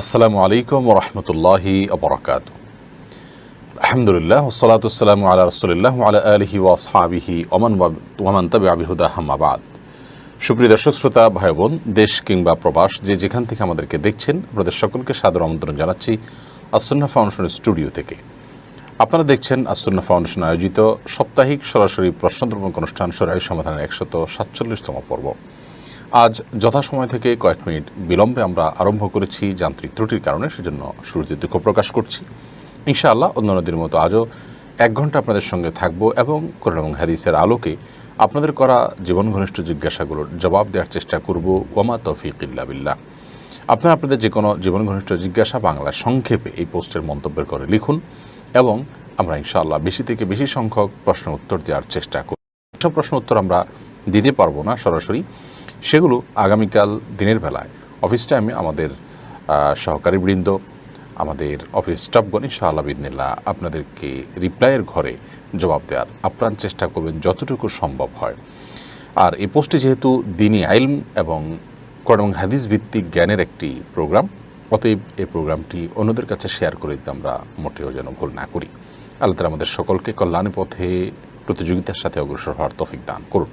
আসসালামু আলাইকুম ওয়া রাহমাতুল্লাহি ওয়া বারাকাতুহু। আলহামদুলিল্লাহ ওয়াসসালাতু ওয়াসসালামু আলা রাসূলিল্লাহ ওয়া আলা আলিহি ওয়া আসহাবিহি ওয়া মান তাবি'a বিহুদাহু আম্মা বা'দ। সুপ্রিয় দর্শক শ্রোতা ভাই বোন, দেশ কিংবা প্রবাস যে যেখান থেকে আমাদেরকে দেখছেন, আপনাদের সকলকে সাদর আমন্ত্রণ জানাচ্ছি আস-সুন্নাহ ফাউন্ডেশনের স্টুডিও থেকে। আপনারা দেখছেন আস-সুন্নাহ ফাউন্ডেশন আয়োজিত সাপ্তাহিক সরাসরি প্রশ্নোত্তর অনুষ্ঠান শরীয়ত সমাধানের 147তম পর্ব। আজ যথাসময় থেকে কয়েক মিনিট বিলম্বে আমরা আরম্ভ করেছি যান্ত্রিক ত্রুটির কারণে, সেজন্য শুরুতে দুঃখ প্রকাশ করছি। ইনশাআল্লাহ অন্যান্য দিনের মতো আজও 1 ঘন্টা আপনাদের সঙ্গে থাকব এবং কোরআন এবং হাদিসের আলোকে আপনাদের করা জীবন ঘনিষ্ঠ জিজ্ঞাসাগুলোর জবাব দেওয়ার চেষ্টা করব। ওয়ামা তৌফিক ইল্লা বিল্লাহ। আপনারা আপনাদের যে কোনো জীবন ঘনিষ্ঠ জিজ্ঞাসা বাংলা সংক্ষেপে এই পোস্টের মন্তব্যের করে লিখুন এবং আমরা ইনশাআল্লাহ বেশি থেকে বেশি সংখ্যক প্রশ্নের উত্তর দেওয়ার চেষ্টা করব। সব প্রশ্ন উত্তর আমরা দিতে পারবো না সরাসরি, সেগুলো আগামীকাল দিনের বেলায় অফিস টাইমে আমাদের সহকারী বৃন্দ, আমাদের অফিস স্টাফগণ ইনশাআল্লাহ বিদিনিল্লাহ আপনাদেরকে রিপ্লাইয়ের ঘরে জবাব দেওয়ার আপ্রাণ চেষ্টা করবেন যতটুকু সম্ভব হয়। আর এই পোস্টে যেহেতু দ্বীনি ইলম এবং কোরআন এবং হাদিস ভিত্তিক জ্ঞানের একটি প্রোগ্রাম, অতএব এই প্রোগ্রামটি অন্যদের কাছে শেয়ার করে দিতে আমরা মোটেও যেন ভুল না করি। আল্লাহ তাআলা আমাদের সকলকে কল্যাণের পথে প্রতিযোগিতার সাথে অগ্রসর হওয়ার তৌফিক দান করুন।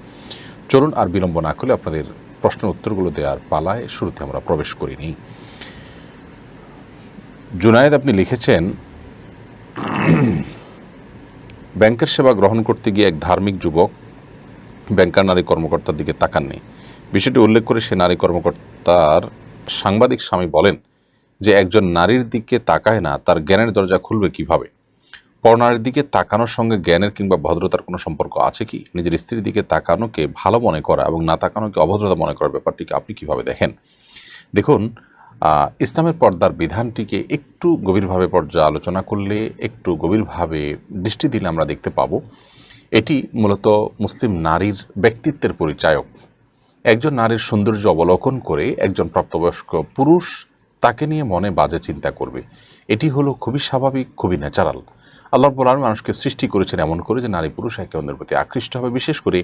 চলুন আর বিলম্ব না করে আপনাদের প্রশ্নের উত্তরগুলো দেওয়ার পালায় শুরুতে আমরা প্রবেশ করিনি। জুনায়েদ, আপনি লিখেছেন, ব্যাংকের সেবা গ্রহণ করতে গিয়ে এক ধার্মিক যুবক ব্যাংকার নারী কর্মকর্তার দিকে তাকাননি। বিষয়টি উল্লেখ করে সে নারী কর্মকর্তার সাংবাদিক স্বামী বলেন যে একজন নারীর দিকে তাকায় না, তার জ্ঞানের দরজা খুলবে কিভাবে? পরনারীর দিকে তাকানোর সঙ্গে জ্ঞানের কিংবা ভদ্রতার কোনো সম্পর্ক আছে কি? নিজের স্ত্রীর দিকে তাকানোকে ভালো মনে করা এবং না তাকানোকে অভদ্রতা মনে করার ব্যাপারটিকে আপনি কিভাবে দেখেন? দেখুন, ইসলামের পর্দার বিধানটিকে একটু গভীরভাবে পর্যালোচনা করলে, একটু গভীরভাবে দৃষ্টি দিলে আমরা দেখতে পাব এটি মূলত মুসলিম নারীর ব্যক্তিত্বের পরিচায়ক। একজন নারীর সৌন্দর্য অবলোকন করে একজন প্রাপ্তবয়স্ক পুরুষ তাকে নিয়ে মনে বাজে চিন্তা করবে, এটি হলো খুবই স্বাভাবিক, খুবই ন্যাচারাল। আল্লাহ রাব্বুল আলামিন মানুষকে সৃষ্টি করেছেন এমন করে যে নারী পুরুষ একে অন্যের প্রতি আকৃষ্ট হবে। বিশেষ করে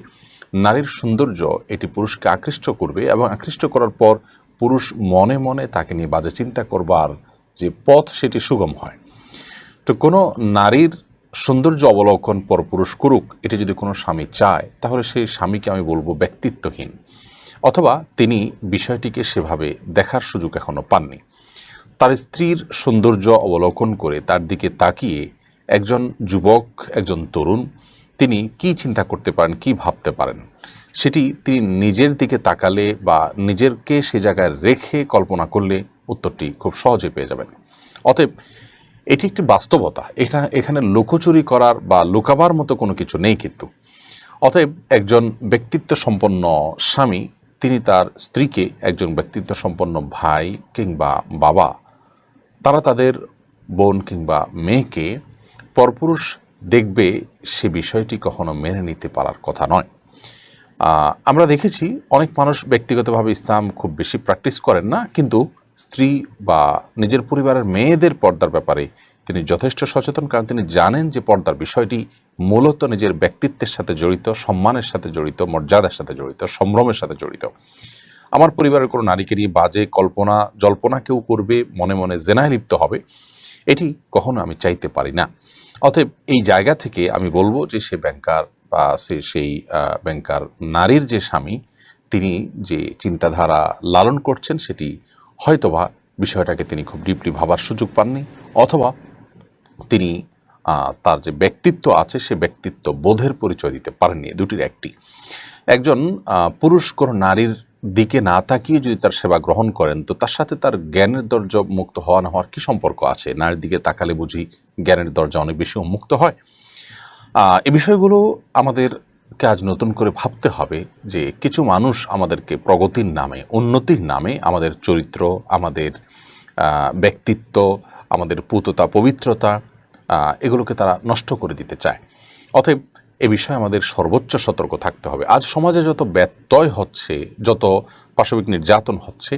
নারীর সৌন্দর্য এটি পুরুষকে আকৃষ্ট করবে এবং আকৃষ্ট করার পর পুরুষ মনে মনে তাকে নিয়ে বাজে চিন্তা করবার যে পথ সেটি সুগম হয়। তো কোনো নারীর সৌন্দর্য অবলোকন পর পুরুষ করুক, এটি যদি কোনো স্বামী চায় তাহলে সেই স্বামীকে আমি বলবো ব্যক্তিত্বহীন, অথবা তিনি বিষয়টিকে সেভাবে দেখার সুযোগ এখনও পাননি। তার স্ত্রীর সৌন্দর্য অবলোকন করে তার দিকে তাকিয়ে একজন যুবক, একজন তরুণ তিনি কি চিন্তা করতে পারেন, কি ভাবতে পারেন, সেটি তিনি নিজের দিকে তাকালে বা নিজেরকে সে জায়গায় রেখে কল্পনা করলে উত্তরটি খুব সহজে পেয়ে যাবেন। অতএব এটি একটি বাস্তবতা, এখানে লুকোচুরি করার বা লুকাবার মতো কোনো কিছু নেই। কিন্তু অতএব একজন ব্যক্তিত্ব সম্পন্ন স্বামী তিনি তার স্ত্রীকে, একজন ব্যক্তিত্ব সম্পন্ন ভাই কিংবা বাবা, তারা তাদের বোন কিংবা মেয়েকে পরপুরুষ দেখবে, সে বিষয়টি কখনো মেনে নিতে পারার কথা নয়। আমরা দেখেছি অনেক মানুষ ব্যক্তিগতভাবে ইসলাম খুব বেশি প্র্যাকটিস করেন না, কিন্তু স্ত্রী বা নিজের পরিবারের মেয়েদের পর্দার ব্যাপারে তিনি যথেষ্ট সচেতন, কারণ তিনি জানেন যে পর্দার বিষয়টি মূলত নিজের ব্যক্তিত্বের সাথে জড়িত, সম্মানের সাথে জড়িত, মর্যাদার সাথে জড়িত, সম্ভ্রমের সাথে জড়িত। আমার পরিবারের কোনো নারীকে নিয়ে বাজে কল্পনা জল্পনা কেউ করবে, মনে মনে জেনায় লিপ্ত হবে, এটি কখনো আমি চাইতে পারি না। অতএব এই জায়গা থেকে আমি বলবো যে সে ব্যাংকার বা সেই ব্যাংকার নারীর যে স্বামী, তিনি যে চিন্তাধারা লালন করছেন সেটি হয়তোবা বিষয়টাকে তিনি খুব ডিপলি ভাবার সুযোগ পাননি, অথবা তিনি তার যে ব্যক্তিত্ব আছে সে ব্যক্তিত্ব বোধের পরিচয় দিতে পারেননি। দুটির একটি। একজন পুরুষ কোনো নারীর দিকে না তাকিয়ে যদি তার সেবা গ্রহণ করেন, তো তার সাথে তার জ্ঞানের দরজা মুক্ত হওয়া না হওয়ার কী সম্পর্ক আছে? নারীর দিকে তাকালে বুঝি জ্ঞানের দরজা অনেক বেশি উন্মুক্ত হয়? এই বিষয়গুলো আমাদেরকে আজ নতুন করে ভাবতে হবে যে কিছু মানুষ আমাদেরকে প্রগতির নামে, উন্নতির নামে আমাদের চরিত্র, আমাদের ব্যক্তিত্ব, আমাদের পুততা, পবিত্রতা, এগুলোকে তারা নষ্ট করে দিতে চায়। অতএব এ বিষয়ে আমাদের সর্বোচ্চ সতর্ক থাকতে হবে। আজ সমাজে যত ব্যত্যয় হচ্ছে, যত পাশবিক নির্যাতন হচ্ছে,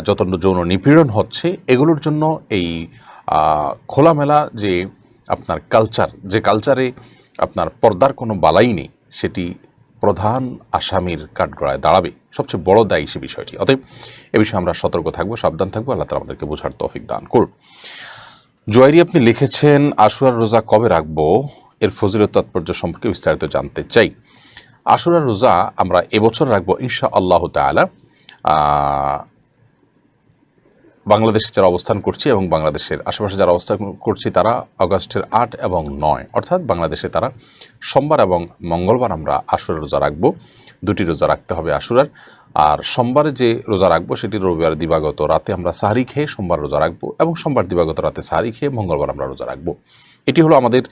যত যৌন নিপীড়ন হচ্ছে, এগুলোর জন্য এই খোলামেলা যে আপনার কালচার, যে কালচারে আপনার পর্দার কোনো বালাই নেই, সেটি প্রধান আসামির কাঠগড়ায় দাঁড়াবে, সবচেয়ে বড় দায়ী সে বিষয়টি। অতএব এ বিষয়ে আমরা সতর্ক থাকবো, সাবধান থাকবো। আল্লাহ তাআলা আমাদেরকে বোঝার তৌফিক দান করুন। জোয়াইরি আপনি লিখেছেন, আশুরার রোজা কবে রাখবো, এর ফজিলত তাৎপর্য সম্পর্কে বিস্তারিত জানতে চাই। আশুরার রোজা আমরা এবছর রাখবো ইনশাআল্লাহ তাআলা। বাংলাদেশে যারা অবস্থান করছি এবং বাংলাদেশের আশেপাশে যারা অবস্থান করছি তারা আগস্টের 8 এবং 9, অর্থাৎ বাংলাদেশে তারা সোমবার এবং মঙ্গলবার আমরা আশুরার রোজা রাখবো। দুটি রোজা রাখতে হবে আশুরার। আর সোমবারে যে রোজা রাখবো সেটি রবিবার দিবাগত রাতে আমরা সাহরি খেয়ে সোমবার রোজা রাখবো, এবং সোমবার দিবাগত রাতে সাহরি খেয়ে মঙ্গলবার আমরা রোজা রাখবো। এটি হলো আমাদের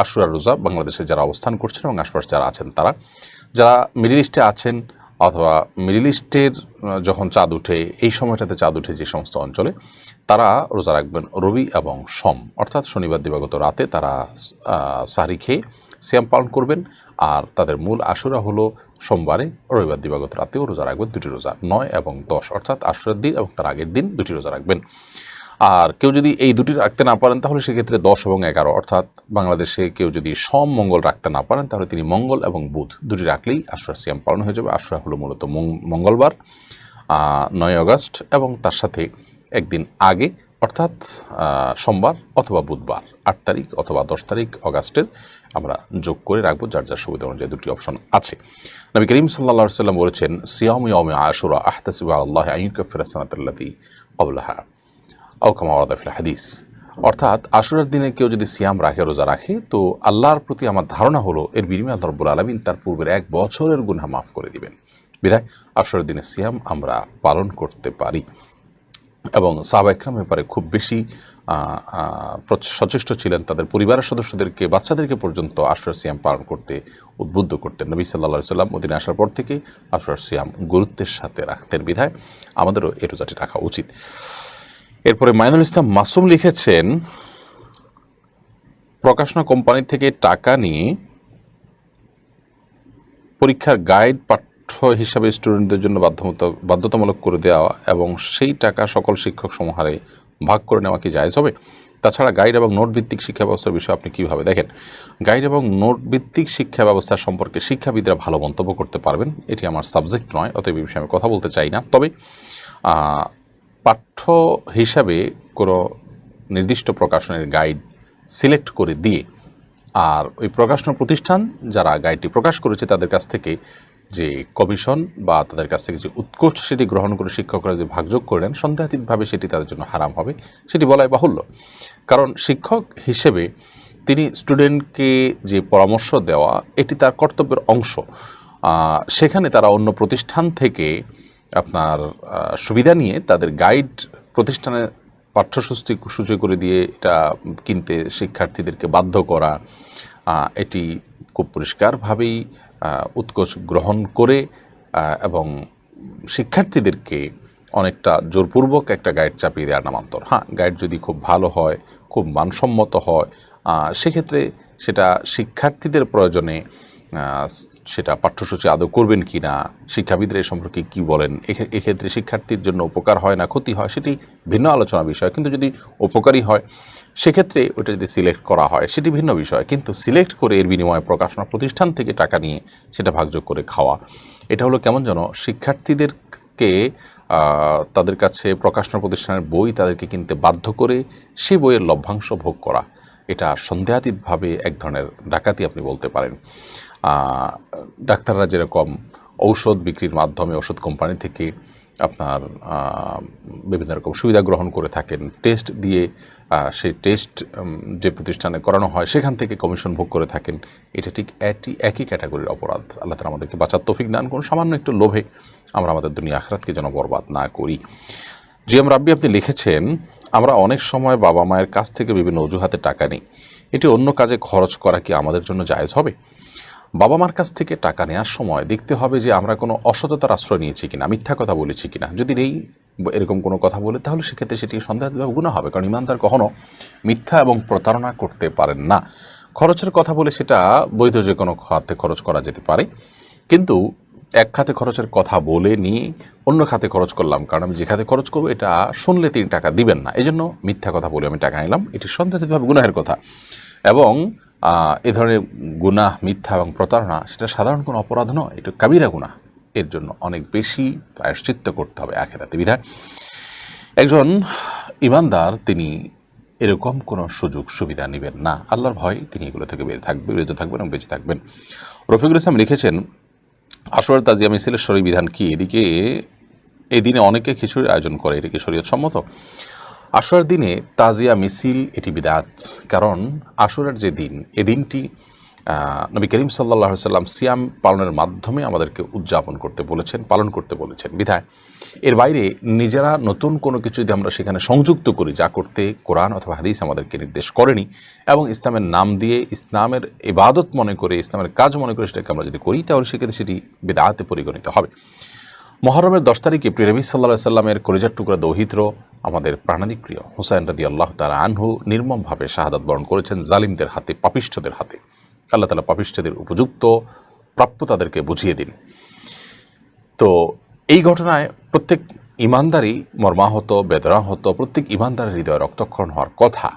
আশুরার রোজা বাংলাদেশে যারা অবস্থান করছেন এবং আশপাশে যারা আছেন তারা। যারা মিডল ইস্টে আছেন অথবা মিডল ইস্টের যখন চাঁদ উঠে, এই সময়টাতে চাঁদ উঠে যে সমস্ত অঞ্চলে, তারা রোজা রাখবেন রবি এবং সোম, অর্থাৎ শনিবার দিবাগত রাতে তারা সাহরি খেয়ে সিয়াম পালন করবেন। আর তাদের মূল আশুরা হলো সোমবারে, রবিবার দিবাগত রাতেও রোজা রাখবেন দুটি রোজা, 9 এবং 10, অর্থাৎ আশুরার দিন এবং তার আগের দিন দুটি রোজা রাখবেন। আর কেউ যদি এই দুটি রাখতে না পারেন তাহলে সেক্ষেত্রে 10 এবং 11, অর্থাৎ বাংলাদেশে কেউ যদি সোম মঙ্গল রাখতে না পারেন তাহলে তিনি মঙ্গল এবং বুধ দুটি রাখলেই আশুরা সিয়াম পালন হয়ে যাবে। আশুরা হলো মূলত মঙ্গলবার 9 আগস্ট এবং তার সাথে একদিন আগে, অর্থাৎ সোমবার অথবা বুধবার 8 তারিখ অথবা 10 তারিখ আগস্টের আমরা যোগ করে রাখবো, যার যার সুবিধা অনুযায়ী দুটি অপশন আছে। নবী করিম সাল্লাল্লাহু আলাইহি ওয়াসাল্লাম বলেছেন, সিয়ামু ইয়াউমি আশুরা আহতাসিবু আলাল্লাহি আন ইউকাফিরা সানাতাল্লাতী ক্বাবলাহা আও কামা ওয়ারাদা ফিল হাদিস। অর্থাৎ আশুরার দিনে কেউ যদি সিয়াম রাখে, রোজা রাখে, তো আল্লাহর প্রতি আমার ধারণা হলো এর বিনিময়ে আল্লাহ রাব্বুল আলামিন তার পূর্বের 1 বছরের গুনাহ মাফ করে দিবেন। বিধায় আশুরার দিনে সিয়াম আমরা পালন করতে পারি। এবং সাহাবা ইকরাম ব্যাপারে খুব বেশি সচেষ্ট ছিলেন, তাদের পরিবারের সদস্যদেরকে, বাচ্চাদেরকে পর্যন্ত আশুরার সিয়াম পালন করতে উদ্বুদ্ধ করতেন। নবী সাল্লাল্লাহু আলাইহি ওয়াসাল্লাম মদিনায় আসার পর থেকে আশুরার সিয়াম গুরুত্বের সাথে রাখতেন, বিধায় আমাদেরও এই রোজাটি রাখা উচিত। এরপরে মাইনুল ইসলাম মাসুম লিখেছেন, প্রকাশনা কোম্পানি থেকে টাকা নিয়ে পরীক্ষার গাইড পাঠ্য হিসাবে স্টুডেন্টদের জন্য বাধ্যতামূলক করে দেওয়া এবং সেই টাকা সকল শিক্ষক সমহারে ভাগ করে নেওয়া কি জায়েজ হবে? তাছাড়া গাইড এবং নোট ভিত্তিক শিক্ষা ব্যবস্থার বিষয়ে আপনি কীভাবে দেখেন? গাইড এবং নোট ভিত্তিক শিক্ষা ব্যবস্থা সম্পর্কে শিক্ষাবিদরা ভালো মন্তব্য করতে পারবেন, এটি আমার সাবজেক্ট নয়, অতএব এই বিষয়ে আমি কথা বলতে চাই না। তবে পাঠ্য হিসাবে কোনো নির্দিষ্ট প্রকাশনের গাইড সিলেক্ট করে দিয়ে আর ওই প্রকাশনা প্রতিষ্ঠান যারা গাইডটি প্রকাশ করেছে তাদের কাছ থেকে যে কমিশন বা তাদের কাছ থেকে যে উৎকোচ সেটি গ্রহণ করে শিক্ষকরা যে ভাগযোগ করলেন, সন্দেহাতীতভাবে সেটি তাদের জন্য হারাম হবে, সেটি বলাই বাহুল্য। কারণ শিক্ষক হিসেবে তিনি স্টুডেন্টকে যে পরামর্শ দেওয়া এটি তার কর্তব্যের অংশ। সেখানে তারা অন্য প্রতিষ্ঠান থেকে আপনার সুবিধা নিয়ে তাদের গাইড প্রতিষ্ঠানে পাঠ্যসূচি করে দিয়ে এটা কিনতে শিক্ষার্থীদেরকে বাধ্য করা, এটি খুব পরিষ্কারভাবেই উৎকোচ গ্রহণ করে এবং শিক্ষার্থীদেরকে অনেকটা জোরপূর্বক একটা গাইড চাপিয়ে দেওয়ার নামান্তর। হ্যাঁ, গাইড যদি খুব ভালো হয়, খুব মানসম্মত হয়, সেক্ষেত্রে সেটা শিক্ষার্থীদের প্রয়োজনে সেটা পাঠ্যসূচি আদৌ করবেন কি না, শিক্ষাবিদরা এ সম্পর্কে কী বলেন, এক্ষেত্রে শিক্ষার্থীর জন্য উপকার হয় না ক্ষতি হয়, সেটি ভিন্ন আলোচনা বিষয়। কিন্তু যদি উপকারী হয় সেক্ষেত্রে ওটা যদি সিলেক্ট করা হয় সেটি ভিন্ন বিষয়। কিন্তু সিলেক্ট করে এর বিনিময়ে প্রকাশনা প্রতিষ্ঠান থেকে টাকা নিয়ে সেটা ভাগযোগ করে খাওয়া, এটা হলো কেমন যেন শিক্ষার্থীদেরকে তাদের কাছে প্রকাশনা প্রতিষ্ঠানের বই তাদেরকে কিনতে বাধ্য করে সেই বইয়ের লভ্যাংশ ভোগ করা, এটা সন্দেহাতীতভাবে এক ধরনের ডাকাতি আপনি বলতে পারেন। ডাক্তাররা যেরকম ঔষধ বিক্রির মাধ্যমে ওষুধ কোম্পানি থেকে আপনার বিভিন্ন রকম সুবিধা গ্রহণ করে থাকেন, টেস্ট দিয়ে সেই টেস্ট যে প্রতিষ্ঠানে করানো হয় সেখান থেকে কমিশন ভোগ করে থাকেন, এটা ঠিক একই ক্যাটাগরির অপরাধ। আল্লাহ তাআলা আমাদেরকে বাঁচার তৌফিক দান করুন। সামান্য একটু লোভে আমরা আমাদের দুনিয়া আখিরাতকে যেন বরবাদ না করি। জিএম রাব্বি আপনি লিখেছেন, আমরা অনেক সময় বাবা মায়ের কাছ থেকে বিভিন্ন অজুহাতে টাকা নিই, এটি অন্য কাজে খরচ করা কি আমাদের জন্য জায়েজ হবে? বাবা মার কাছ থেকে টাকা নেওয়ার সময় দেখতে হবে যে আমরা কোনো অসততার আশ্রয় নিয়েছি কিনা, মিথ্যা কথা বলেছি কিনা। যদি নেই এরকম কোনো কথা বলে তাহলে সেক্ষেত্রে সেটি সন্দেহাতীতভাবে গুনাহ হবে, কারণ ইমানদার কখনো মিথ্যা এবং প্রতারণা করতে পারেন না। খরচের কথা বলে সেটা বৈধ যে কোনো খাতে খরচ করা যেতে পারে, কিন্তু এক খাতে খরচের কথা বলে নিয়ে অন্য খাতে খরচ করলাম, কারণ আমি যে খাতে খরচ করবো এটা শুনলে তিনি টাকা দিবেন না, এই জন্য মিথ্যা কথা বলে আমি টাকা নিলাম, এটি সন্দেহাতীতভাবে গুনাহের কথা। এবং এ ধরনের গুনাহ, মিথ্যা এবং প্রতারণা সেটা সাধারণ কোনো অপরাধ নয়, এটা কাবিরা গুনাহ। এর জন্য অনেক বেশি প্রায়শ্চিত্ত করতে হবে আখিরাতে। বিধায় একজন ইমানদার তিনি এরকম কোনো সুযোগ সুবিধা নেবেন না, আল্লাহর ভয় তিনি এগুলো থেকে বিরত থাকবেন এবং বেঁচে থাকবেন। রফিকুল ইসলাম লিখেছেন, আশুরার তাজিয়া মিছিলের শরীর বিধান কি? এই দিনে অনেকে খিচুড়ির আয়োজন করে, এটা কি শরীয়ত সম্মত? আশুরার দিনে তাজিয়া মিছিল এটি বিদআত। কারণ আশুরার যে দিন, এ দিনটি নবী করিম সাল্লাল্লাহু আলাইহি সাল্লাম সিয়াম পালনের মাধ্যমে আমাদেরকে উদযাপন করতে বলেছেন, পালন করতে বলেছেন। বিধায় এর বাইরে নিজেরা নতুন কোনো কিছু যদি আমরা সেখানে সংযুক্ত করি, যা করতে কোরআন অথবা হাদিস আমাদেরকে নির্দেশ করেনি, এবং ইসলামের নাম দিয়ে ইসলামের ইবাদত মনে করে, ইসলামের কাজ মনে করে সেটাকে আমরা যদি করি, তাহলে সেক্ষেত্রে সেটি বিদআতে পরিগণিত হবে। মুহররমের 10 তারিখে প্রিয় নবী সাল্লাল্লাহু আলাইহি সাল্লামের কলিজার টুকরা দৌহিত্র আমাদের প্রাণাধিক প্রিয় হুসাইন রাদিয়াল্লাহু তাআলা আনহু নির্মমভাবে শাহাদাত বরণ করেছেন জালিমদের হাতে, পাপিষ্ঠদের হাতে। আল্লাহ তাআলা পাপিষ্ঠদের উপযুক্ত প্রাপ্য তাদেরকে বুঝিয়ে দিন। তো এই ঘটনায় প্রত্যেক ইমানদারই মর্মাহত, বেদনাহত, প্রত্যেক ইমানদারের হৃদয়ে রক্তক্ষরণ হওয়ার কথা।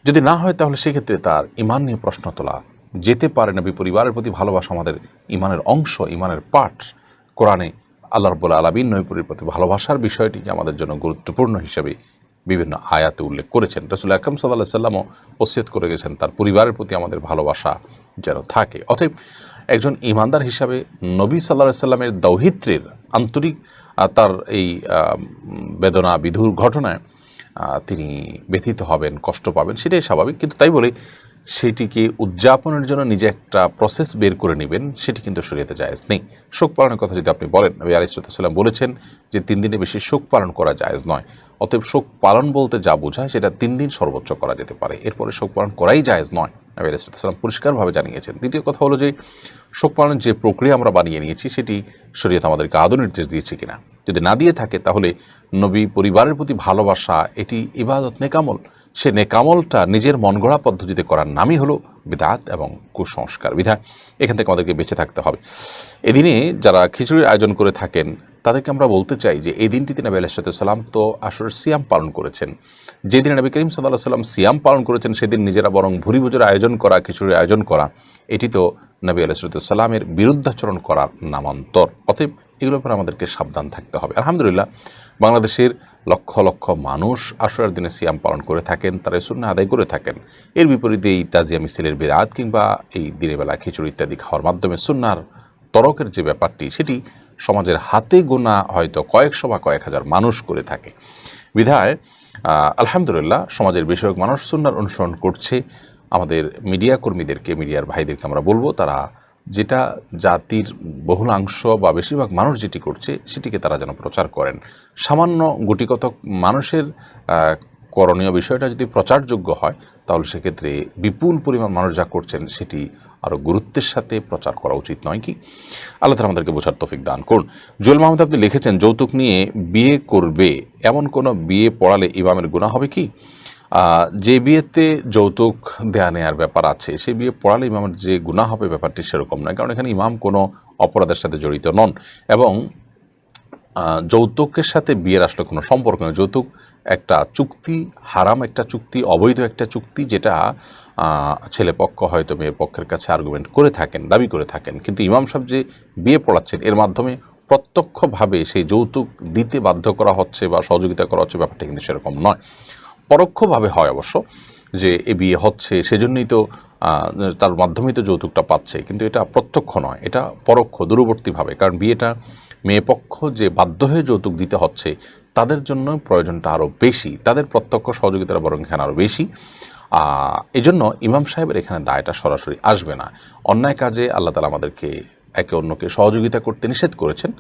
যদি না হয় তাহলে সেক্ষেত্রে তার ইমান নিয়ে প্রশ্ন তোলা যেতে পারে। নবী পরিবারের প্রতি ভালোবাসা আমাদের ইমানের অংশ, ইমানের পাঠ। কোরআনে আল্লাহ রাব্বুল আলামিন নবীর প্রতি ভালোবাসার বিষয়টিকে আমাদের জন্য গুরুত্বপূর্ণ হিসেবে বিভিন্ন আয়াতে উল্লেখ করেছেন। রাসূল আকরাম সাল্লাল্লাহু আলাইহি ওয়াসাল্লামও ওসিয়ত করে গেছেন তার পরিবারের প্রতি আমাদের ভালোবাসা যেন থাকে। অতএব একজন ইমানদার হিসাবে নবী সাল্লাল্লাহু আলাইহি ওয়াসাল্লামের দৌহিত্রের আন্তরিক তার এই বেদনা বিধুর ঘটনায় তিনি ব্যথিত হবেন, কষ্ট পাবেন, সেটাই স্বাভাবিক। কিন্তু তাই বলে সেটিকে উদযাপনের জন্য নিজে একটা প্রসেস বের করে নেবেন, সেটি কিন্তু শরীয়তে জায়েজ নেই। শোক পালনের কথা যদি আপনি বলেন, নবী আলাইহিস সালাম বলেছেন যে 3 দিনের বেশি শোক পালন করা জায়েজ নয়। অতএব শোক পালন বলতে যা বোঝায় সেটা 3 দিন সর্বোচ্চ করা যেতে পারে, এরপরে শোক পালন করাই জায়েজ নয়, নবী আলাইহিস সালাম পরিষ্কারভাবে জানিয়েছেন। দ্বিতীয় কথা হলো যে শোক পালনের যে প্রক্রিয়া আমরা বানিয়ে নিয়েছি সেটি শরীয়ত আমাদেরকে আদৌ নির্দেশ দিয়েছে কিনা। যদি না দিয়ে থাকে তাহলে নবী পরিবারের প্রতি ভালোবাসা এটি ইবাদত, নেকামল। সে নেকামলটা নিজের মন গড়া পদ্ধতিতে করার নামই হলো বিদআত এবং কুসংস্কার। বিধায় এখান থেকে আমাদেরকে বেঁচে থাকতে হবে। এদিনে যারা খিচুড়ির আয়োজন করে থাকেন তাদেরকে আমরা বলতে চাই যে এই দিনটিতে নবী আলাইহিস সালাম তো আসলে সিয়াম পালন করেছেন। যেদিন নবী করিম সাল্লাল্লাহু আলাইহি সাল্লাম সিয়াম পালন করেছেন সেদিন নিজেরা বরং ভুরিভোজের আয়োজন করা, খিচুড়ির আয়োজন করা, এটি তো নবী আলাইহিস সালামের বিরুদ্ধাচরণ করার নামান্তর। অতএব এগুলোর উপর আমাদেরকে সাবধান থাকতে হবে। আলহামদুলিল্লাহ, বাংলাদেশের লক্ষ লক্ষ মানুষ আশুরার দিনে সিয়াম পালন করে থাকেন, তারা সুন্নাহ আদায় করে থাকেন। এর বিপরীতে এই তাজিয়া মিছিলের বিদআত কিংবা এই দিনের বেলা খিচুড়ি ইত্যাদি খাওয়ার মাধ্যমে সুন্নাহর তরকের যে ব্যাপারটি, সেটি সমাজের হাতে গোনা হয়তো কয়েকশো বা কয়েক হাজার মানুষ করে থাকে। বিধায় আলহামদুলিল্লাহ সমাজের বেশিরভাগ মানুষ সুন্নাহর অনুসরণ করছে। আমাদের মিডিয়া কর্মীদেরকে, মিডিয়ার ভাইদেরকে আমরা বলবো, তারা যেটা জাতির বহুলাংশ বা বেশিরভাগ মানুষ যেটি করছে সেটিকে তারা যেন প্রচার করেন। সামান্য গুটিকতক মানুষের করণীয় বিষয়টা যদি প্রচারযোগ্য হয় তাহলে সেক্ষেত্রে বিপুল পরিমাণ মানুষ যা করছেন সেটি আরও গুরুত্বের সাথে প্রচার করা উচিত নয় কি? আল্লাহ তাআলা আমাদেরকে বোঝার তৌফিক দান করুন। জুয়েল মাহমুদ আপনি লিখেছেন, যৌতুক নিয়ে বিয়ে করবে এমন কোনো বিয়ে পড়ালে ইমামের গুনাহ হবে কি? যে বিয়েতে যৌতুক দেয়া নেয়ার ব্যাপার আছে সেই বিয়ে পড়ালে ইমামের যে গুনাহ হবে ব্যাপারটি সেরকম নয়। কারণ এখানে ইমাম কোনো অপরাধের সাথে জড়িত নন এবং যৌতুকের সাথে বিয়ের আসলে কোনো সম্পর্ক নেই। যৌতুক একটা চুক্তি, হারাম একটা চুক্তি, অবৈধ একটা চুক্তি, যেটা ছেলে পক্ষ হয়তো মেয়ে পক্ষের কাছে আর্গুমেন্ট করে থাকেন, দাবি করে থাকেন। কিন্তু ইমাম সাহেব যে বিয়ে পড়াচ্ছেন এর মাধ্যমে প্রত্যক্ষভাবে সেই যৌতুক দিতে বাধ্য করা হচ্ছে বা সহযোগিতা করা হচ্ছে, ব্যাপারটা কিন্তু সেরকম নয়। পরোক্ষভাবে হয় অবশ্য, যে এ বিয়ে হচ্ছে সেজন্যই তো তার মাধ্যমেই তো যৌতুকটা পাচ্ছে, কিন্তু এটা প্রত্যক্ষ নয়, এটা পরোক্ষ, দূরবর্তীভাবে। কারণ বিয়েটা মেয়ে পক্ষ যে বাধ্য হয়ে যৌতুক দিতে হচ্ছে তাদের জন্য প্রয়োজনটা আরও বেশি, তাদের প্রত্যক্ষ সহযোগিতাটা বরং এখানে আরও বেশি। এই জন্য ইমাম সাহেবের এখানে দায়টা সরাসরি আসবে না। অন্যায় কাজে আল্লাহ তাআলা আমাদেরকে একে অন্যকে সহযোগিতা করতে নিষেধ করেছেন।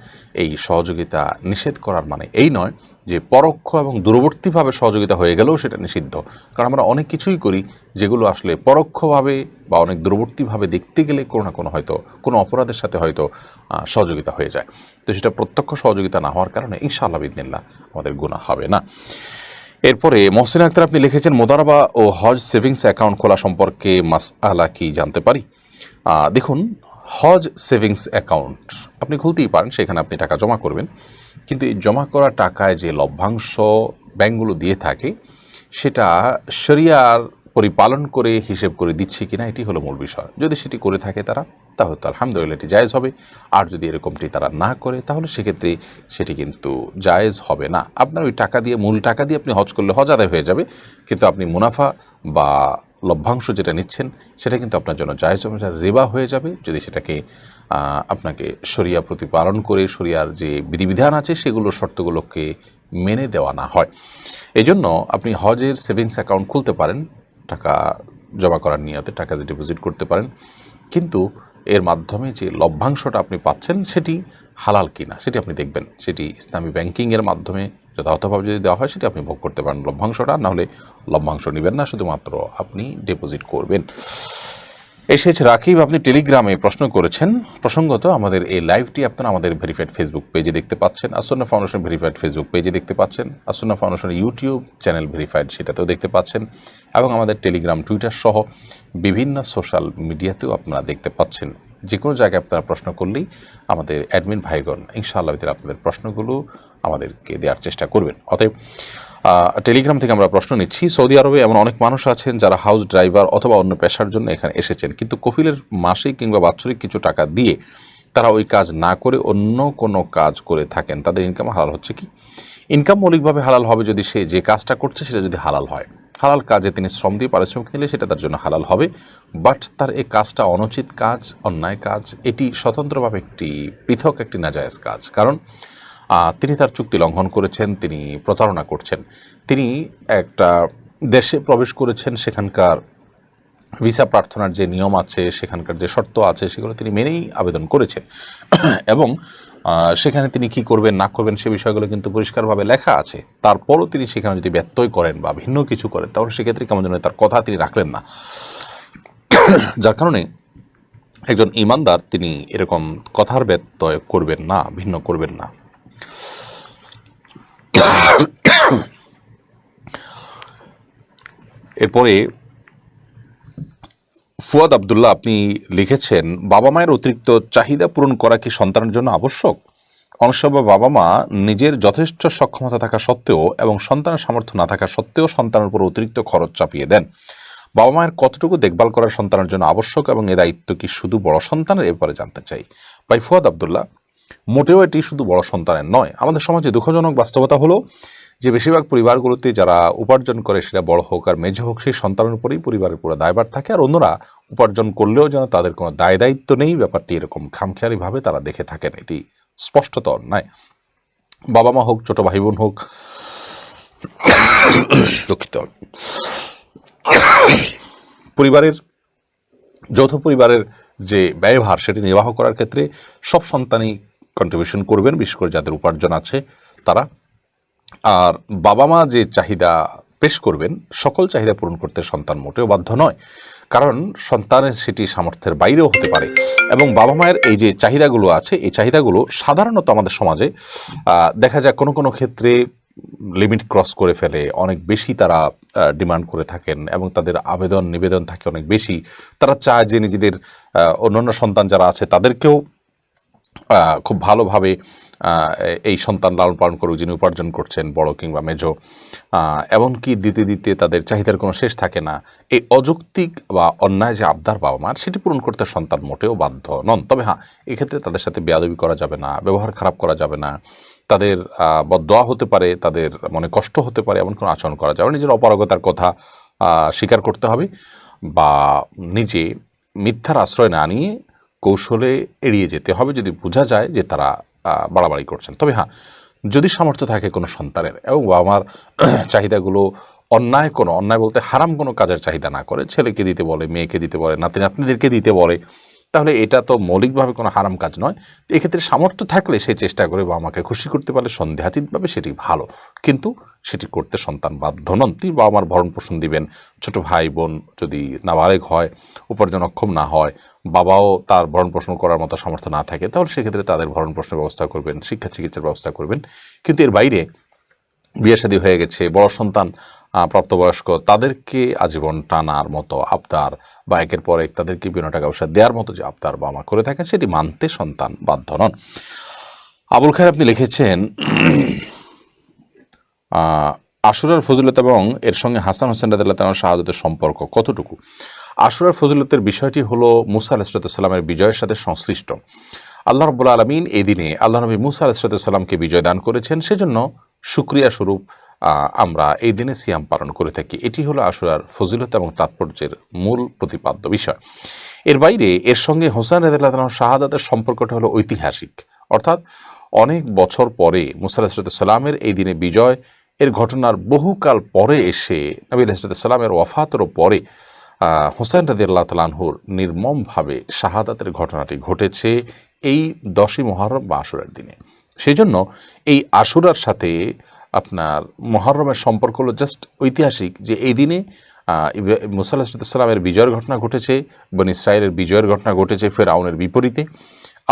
এই সহযোগিতা নিষেধ করার মানে এই নয় যে পরোক্ষ এবং দূরবর্তীভাবে সহযোগিতা হয়ে গেলেও সেটা নিষিদ্ধ। কারণ আমরা অনেক কিছুই করি যেগুলো আসলে পরোক্ষভাবে বা অনেক দূরবর্তীভাবে দেখতে গেলে কোনো না কোনো হয়তো কোনো অপরাধের সাথে হয়তো সহযোগিতা হয়ে যায়। তো সেটা প্রত্যক্ষ সহযোগিতা না হওয়ার কারণে ইনশাআল্লাহ বিইذনিল্লাহ আমাদের গুনাহ হবে না। এরপরে মহসিন আক্তার আপনি লিখেছেন, মোদারাবা ও হজ সেভিংস অ্যাকাউন্ট খোলা সম্পর্কে মাসআলা কি জানতে পারি? দেখুন, হজ সেভিংস অ্যাকাউন্ট আপনি খুলতেই পারেন, সেখানে আপনি টাকা জমা করবেন। কিন্তু এই জমা করা টাকায় যে লভ্যাংশ ব্যাংকগুলো দিয়ে থাকে সেটা শরিয়ার পরিপালন করে হিসেব করে দিচ্ছে কিনা, এটি হলো মূল বিষয়। যদি সেটি করে থাকে তারা, তাহলে তো আলহামদুলিল্লাহ এটি জায়েজ হবে। আর যদি এরকমটি তারা না করে, তাহলে সেক্ষেত্রে সেটি কিন্তু জায়েজ হবে না। আপনার ওই টাকা দিয়ে, মূল টাকা দিয়ে আপনি হজ করলে হজ আদায় হয়ে যাবে, কিন্তু আপনি মুনাফা বা লভ্যাংশ যেটা নিচ্ছেন সেটা কিন্তু আপনার জন্য জায়েজ হবে, এটা রিবা হয়ে যাবে যদি সেটাকে আপনাকে শরিয়া প্রতিপালন করে শরিয়ার যে বিধিবিধান আছে সেগুলোর শর্তগুলোকে মেনে দেওয়া না হয়। এই জন্য আপনি হজের সেভিংস অ্যাকাউন্ট খুলতে পারেন, টাকা জমা করার নিয়তে টাকা যে ডিপোজিট করতে পারেন, কিন্তু এর মাধ্যমে যে লভ্যাংশটা আপনি পাচ্ছেন সেটি হালাল কিনা সেটি আপনি দেখবেন। সেটি ইসলামী ব্যাংকিংয়ের মাধ্যমে যথাযথভাবে যদি দেওয়া হয় সেটি আপনি ভোগ করতে পারেন লভ্যাংশটা, নাহলে লভ্যাংশ নেবেন না, শুধুমাত্র আপনি ডিপোজিট করবেন। এসেছে রাকিব, আপনি টেলিগ্রামে প্রশ্ন করেছেন। প্রসঙ্গত আমাদের এই লাইভটি আপনারা আমাদের ভেরিফাইড ফেসবুক পেজে দেখতে পাচ্ছেন, আসন্না ফাউন্ডেশন ভেরিফাইড ফেসবুক পেজে দেখতে পাচ্ছেন, আসন্না ফাউন্ডেশন ইউটিউব চ্যানেল ভেরিফাইড সেটাতেও দেখতে পাচ্ছেন, এবং আমাদের টেলিগ্রাম, টুইটার সহ বিভিন্ন সোশ্যাল মিডিয়াতেও আপনারা দেখতে পাচ্ছেন। যে কোনো জায়গায় আপনারা প্রশ্ন করলেই আমাদের অ্যাডমিন ভাইগণ ইনশাআল্লাহ আপনাদের প্রশ্নগুলো আমাদেরকে দেওয়ার চেষ্টা করবেন। অতএব টেলিগ্রাম থেকে আমরা প্রশ্ন নিচ্ছি। সৌদি আরবে এমন অনেক মানুষ আছেন যারা হাউস ড্রাইভার অথবা অন্য পেশার জন্য এখানে এসেছেন, কিন্তু কফিলের মাসিক কিংবা বাৎসরিক কিছু টাকা দিয়ে তারা ওই কাজ না করে অন্য কোনো কাজ করে থাকেন, তাদের ইনকাম হালাল হচ্ছে কি? ইনকাম মৌলিকভাবে হালাল হবে যদি সে যে কাজটা করছে সেটা যদি হালাল হয়। হালাল কাজে তিনি শ্রম দিয়ে পারিশ্রমিক নিলে সেটা তার জন্য হালাল হবে। বাট তার এই কাজটা অনুচিত কাজ, অন্যায় কাজ, এটি স্বতন্ত্রভাবে একটি পৃথক একটি নাজায়েজ কাজ। কারণ তিনি তার চুক্তি লঙ্ঘন করেছেন, তিনি প্রতারণা করছেন। তিনি একটা দেশে প্রবেশ করেছেন, সেখানকার ভিসা প্রার্থনার যে নিয়ম আছে, সেখানকার যে শর্ত আছে, সেগুলো তিনি মেনেই আবেদন করেছেন এবং সেখানে তিনি কি করবেন না করবেন সে বিষয়গুলো কিন্তু পরিষ্কারভাবে লেখা আছে। তারপরও তিনি সেখানে যদি ব্যত্যয় করেন বা ভিন্ন কিছু করেন, তাহলে সেক্ষেত্রে কেমন যেন তার কথা তিনি রাখলেন না। যার কারণে একজন ইমানদার তিনি এরকম কথার ব্যত্যয় করবেন না, ভিন্ন করবেন না। এরপরে ফুয়াদ আবদুল্লাহ, আপনি লিখেছেন, বাবা মায়ের অতিরিক্ত চাহিদা পূরণ করা কি সন্তানের জন্য আবশ্যক? অনেক সময় বাবা মা নিজের যথেষ্ট সক্ষমতা থাকা সত্ত্বেও এবং সন্তানের সামর্থ্য না থাকা সত্ত্বেও সন্তানের উপর অতিরিক্ত খরচ চাপিয়ে দেন। বাবা মায়ের কতটুকু দেখভাল করা সন্তানের জন্য আবশ্যক এবং এ দায়িত্ব কি শুধু বড় সন্তানের? এ ব্যাপারে জানতে চাই। ভাই ফুয়াদ আবদুল্লাহ, মোটেও এটি শুধু বড় সন্তানের নয়। আমাদের সমাজে দুঃখজনক বাস্তবতা হলো যে বেশিরভাগ পরিবারগুলোতে যারা উপার্জন করে, সেটা বড় হোক আর মেঝে হোক, সেই সন্তানের উপরেই পরিবারের পুরো দায়ভার থাকে, আর অন্যরা উপার্জন করলেও যেন তাদের কোনো দায় দায়িত্ব নেই, ব্যাপারটি এরকম খামখেয়ালিভাবে তারা দেখে থাকেন। এটি স্পষ্টত অন্যায়। বাবা মা হোক, ছোট ভাই বোন হোক, দুঃখিত, পরিবারের যৌথ পরিবারের যে ব্যয়ভার সেটি নির্বাহ করার ক্ষেত্রে সব সন্তানই কন্ট্রিবিউশন করবেন, বিশেষ করে যাদের উপার্জন আছে তারা। আর বাবা মা যে চাহিদা পেশ করবেন, সকল চাহিদা পূরণ করতে সন্তান মোটেও বাধ্য নয়, কারণ সন্তানের সেটি সামর্থ্যের বাইরেও হতে পারে। এবং বাবা মায়ের এই যে চাহিদাগুলো আছে, এই চাহিদাগুলো সাধারণত আমাদের সমাজে দেখা যায় কোনো কোনো ক্ষেত্রে লিমিট ক্রস করে ফেলে, অনেক বেশি তারা ডিমান্ড করে থাকেন এবং তাদের আবেদন নিবেদন থাকে অনেক বেশি। তারা চায় যে নিজেদের অন্যান্য সন্তান যারা আছে তাদেরকেও খুব ভালোভাবে এই সন্তান লালন পালন করুক যিনি উপার্জন করছেন, বড় কিংবা মেজো। এমনকি দিতে দিতে তাদের চাহিদার কোনো শেষ থাকে না। এই অযৌক্তিক বা অন্যায় যে আবদার বাবা মার, সেটি পূরণ করতে সন্তান মোটেও বাধ্য নন। তবে হ্যাঁ, এক্ষেত্রে তাদের সাথে বেয়াদবি করা যাবে না, ব্যবহার খারাপ করা যাবে না, তাদের বদদোয়া হতে পারে, তাদের মনে কষ্ট হতে পারে, এমন কোনো আচরণ করা যাবে না। নিজের অপারগতার কথা স্বীকার করতে হবে বা নিজে মিথ্যার আশ্রয় না নিয়ে কৌশলে এড়িয়ে যেতে হবে যদি বোঝা যায় যে তারা বাড়াবাড়ি করছেন। তবে হ্যাঁ, যদি সামর্থ্য থাকে কোনো সন্তানের এবং বাবা মার চাহিদাগুলো অন্যায় বলতে হারাম কোনো কাজের চাহিদা না করে, ছেলেকে দিতে বলে, মেয়েকে দিতে বলে, নাতি নাতনিদেরকে দিতে বলে, তাহলে এটা তো মৌলিকভাবে কোনো হারাম কাজ নয়। তো এক্ষেত্রে সামর্থ্য থাকলে সে চেষ্টা করে বাবা মাকে খুশি করতে পারলে সন্দেহাতীতভাবে সেটি ভালো, কিন্তু সেটি করতে সন্তান বাধ্য নন। তিনি বাবা মার ভরণ পোষণ দিবেন। ছোট ভাই বোন যদি নাবালেগ হয়, উপার্জন অক্ষম না হয়, বাবাও তার ভরণ পোষণ করার মতো সামর্থ্য না থাকে, তাহলে সেক্ষেত্রে তাদের ভরণ পোষণের ব্যবস্থা করবেন, শিক্ষা চিকিৎসার ব্যবস্থা করবেন। কিন্তু এর বাইরে বিয়ে শাদী হয়ে গেছে, বড় সন্তান প্রাপ্তবয়স্ক, তাদেরকে আজীবন টানার মতো আবদার বা একের পর এক তাদেরকে বিভিন্ন টাকা পয়সা দেওয়ার মতো যে আবদার বাবা মা করে থাকেন, সেটি মানতে সন্তান বাধ্য নন। আবুল খায়ের, আপনি লিখেছেন, আশুরার ফজিলত এবং এর সঙ্গে হাসান হোসেন রাদিয়াল্লাহু তাআলা শাহাদাতের সম্পর্ক কতটুকু? আশুরার ফজিলতের বিষয়টি হলো মুসা আলাইহিস সালামের বিজয়ের সাথে সংশ্লিষ্ট। আল্লাহ রাব্বুল আলামিন এই দিনে আল্লাহ নবী মুসা আলাইহিস সালামকে বিজয় দান করেছেন, সেজন্য শুকরিয়া স্বরূপ আমরা এই দিনে সিয়াম পালন করে থাকি। এটি হলো আশুরার ফজিলত এবং তাৎপর্যের মূল প্রতিপাদ্য বিষয়। এর বাইরে এর সঙ্গে হোসেন রাদিয়াল্লাহু তাআলা শাহাদাতের সম্পর্কটা হলো ঐতিহাসিক, অর্থাৎ অনেক বছর পরে মুসা আলাইহিস সালামের এই দিনে বিজয় এর ঘটনার বহুকাল পরে এসে নবী আলাইহিস সালামের ওয়াফাতেরও পরে হোসেন রাদিয়াল্লাহু তাআলা আনহুর নির্মমভাবে শাহাদাতের ঘটনাটি ঘটেছে এই 10ই মুহররম বা আশুরার দিনে। সেই জন্য এই আশুরার সাথে আপনার মুহররমের সম্পর্ক হলো জাস্ট ঐতিহাসিক, যে এই দিনে মুসা আলাইহিস সালামের বিজয়ের ঘটনা ঘটেছে, বনী ইসরাঈলের বিজয়ের ঘটনা ঘটেছে ফেরাউনের বিপরীতে।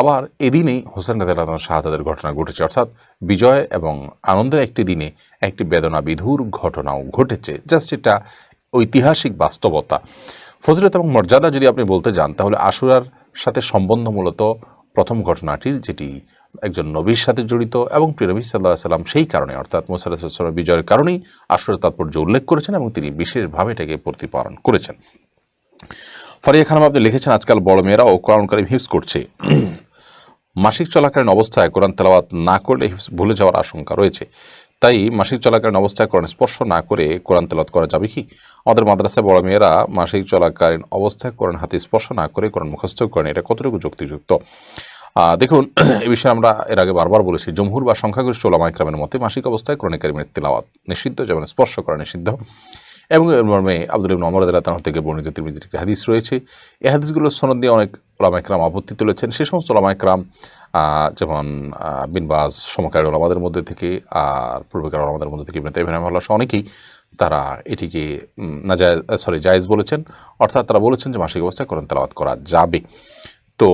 আবার এদিনেই হোসেন রাদিয়াল্লাহু তাআলা শাহাদাতের ঘটনা ঘটেছে, অর্থাৎ বিজয় এবং আনন্দের একটি দিনে একটি বেদনা বিধুর ঘটনাও ঘটেছে। জাস্ট এটা ঐতিহাসিক বাস্তবতা। ফজিলত এবং মর্যাদা যদি আপনি বলতে যান, তাহলে আশুরার সাথে সম্বন্ধ মূলত প্রথম ঘটনাটির, যেটি একজন নবীর সাথে জড়িত এবং প্রিয় নবী সাল্লাল্লাহু আলাইহি সাল্লাম সেই কারণে অর্থাৎ মুসা আলাইহিস সালামের বিজয়ের কারণেই আশুরার তাৎপর্য উল্লেখ করেছেন এবং তিনি বিশেষভাবে এটাকে প্রতিপালন করেছেন। ফারিয়া খানম আপনি লিখেছেন, আজকাল বড় মেয়েরাও কোরআন কারীম হিফজ করছে, মাসিক চলাকালীন অবস্থায় কোরআন তেলাওয়াত না করলে হিফজ ভুলে যাওয়ার আশঙ্কা রয়েছে, তাই মাসিক চলাকালীন অবস্থায় কোরআন স্পর্শ না করে কোরআন তেলাওয়াত করা যাবে কি? আমাদের মাদ্রাসায় বড় মেয়েরা মাসিক চলাকালীন অবস্থায় কোরআন হাতে স্পর্শ না করে কোরআন মুখস্থ করেন, এটা কতটুকু যুক্তিযুক্ত? দেখুন, এই বিষয়ে আমরা এর আগে বারবার বলেছি, জমহুর বা সংখ্যাগরিষ্ঠ উলামা ইকরামের মতে মাসিক অবস্থায় কোরআন কারীমের তেলাওয়াত নিষিদ্ধ, যেমন স্পর্শ করা নিষিদ্ধ। এবং এর মর্মে আব্দুল্লাহ ইবনে ওমর রাদিয়াল্লাহু তাআলা থেকে বর্ণিত তিরমিজির একটি হাদিস রয়েছে। এই হাদিসগুলোর সনদ দিয়ে অনেক উলামা ইকরাম আপত্তি তুলেছেন। সেই সমস্ত উলামা ইকরাম যেমন বিন বাজ সমকালীন উলামাদের মধ্যে থেকে, আর পূর্বকার উলামাদের মধ্যে থেকে ইবনে তাইমিয়া রাহিমাহুল্লাহ সহ অনেকেই তারা এটিকে জায়েজ বলেছেন, অর্থাৎ তারা বলেছেন যে মাসিক অবস্থায় কোরআন তেলাওয়াত করা যাবে। তো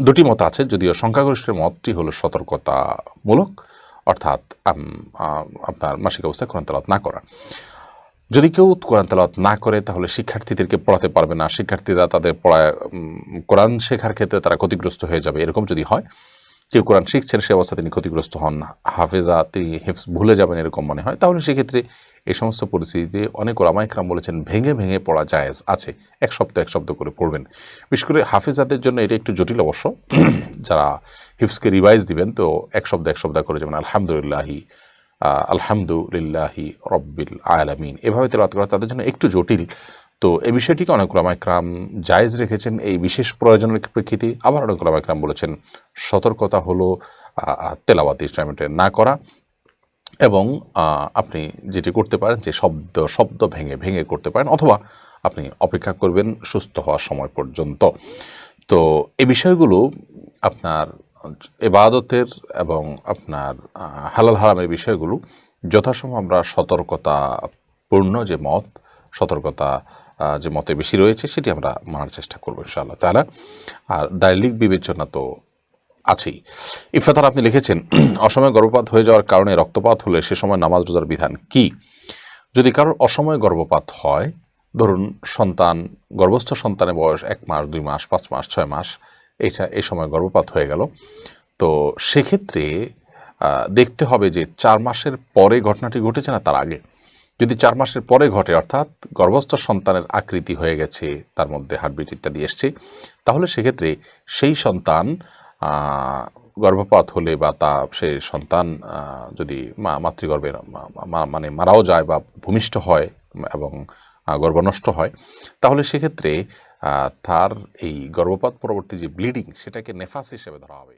দুটি মত আছে, যদিও সংখ্যাগরিষ্ঠের মতটি হলো সতর্কতামূলক, অর্থাৎ আপনার মাসিক অবস্থায় কোরআন তেলাওয়াত না করা। যদি কেউ কোরআন তেলাওয়াত না করে, তাহলে শিক্ষার্থীদেরকে পড়াতে পারবে না, শিক্ষার্থীরা তাদের কোরআন শেখার ক্ষেত্রে তারা ক্ষতিগ্রস্ত হয়ে যাবে। এরকম যদি হয়, কেউ কোরআন শিখছেন সে অবস্থা তিনি ক্ষতিগ্রস্ত হন, হাফেজা তিনি হিফজ ভুলে যাবেন এরকম মনে হয়, তাহলে সেক্ষেত্রে এই সমস্ত পরিস্থিতিতে অনেক উলামা ইকরাম বলেছেন ভেঙে ভেঙে পড়া জায়েজ আছে, এক শব্দ করে পড়বেন। বিশেষ করে হাফেজাদের জন্য এটা একটু জটিল অবশ্য, যারা হিফজকে রিভাইজ দিবেন, তো এক শব্দ করে, যেমন আলহামদুলিল্লাহি রব্বিল আলামিন এভাবে তেলাওয়াত করা তাদের জন্য একটু জটিল। তো এই বিষয়টিকে অনেক উলামা ইকরাম জায়েজ রেখেছেন এই বিশেষ প্রয়োজনের প্রেক্ষিতে। আবার অনেক উলামা ইকরাম বলেছেন সতর্কতা হলো তেলাওয়াত ইনস্ট্রুমেন্টে না করা, এবং আপনি যেটি করতে পারেন যে শব্দ ভেঙে ভেঙে করতে পারেন, অথবা আপনি অপেক্ষা করবেন সুস্থ হওয়ার সময় পর্যন্ত। তো এই বিষয়গুলো আপনার ইবাদতের এবং আপনার হালাল হারামের বিষয়গুলো যথাসম্ভব আমরা সতর্কতাপূর্ণ সতর্কতা যে মতে বেশি রয়েছে সেটি আমরা মানার চেষ্টা করবো ইনশাআল্লাহ তাআলা। আর দায়িক বিবেচনা তো আছেই। ইফতার আপনি লিখেছেন, অসময়ে গর্ভপাত হয়ে যাওয়ার কারণে রক্তপাত হলে সে সময় নামাজ রোজার বিধান কি? যদি কারোর অসময়ে গর্ভপাত হয়, ধরুন গর্ভস্থ সন্তানের বয়স 1 মাস, 2 মাস, 5 মাস, 6 মাস, এই সময় গর্ভপাত হয়ে গেল, তো সেক্ষেত্রে দেখতে হবে যে 4 মাসের পরে ঘটনাটি ঘটেছে না তার আগে। যদি 4 মাসের পরে ঘটে, অর্থাৎ গর্ভস্থ সন্তানের আকৃতি হয়ে গেছে, তার মধ্যে হার্টবিট ইত্যাদি এসছে, তাহলে সেক্ষেত্রে সেই সন্তান গর্ভপাত হলে বা সেই সন্তান যদি মাতৃগর্ভে মানে মারাও যায় বা ভূমিষ্ঠ হয় এবং গর্ভনষ্ট হয়, তাহলে সেক্ষেত্রে তার এই গর্ভপাত পরবর্তী যে ব্লিডিং সেটাকে নেফাস হিসেবে ধরা হবে।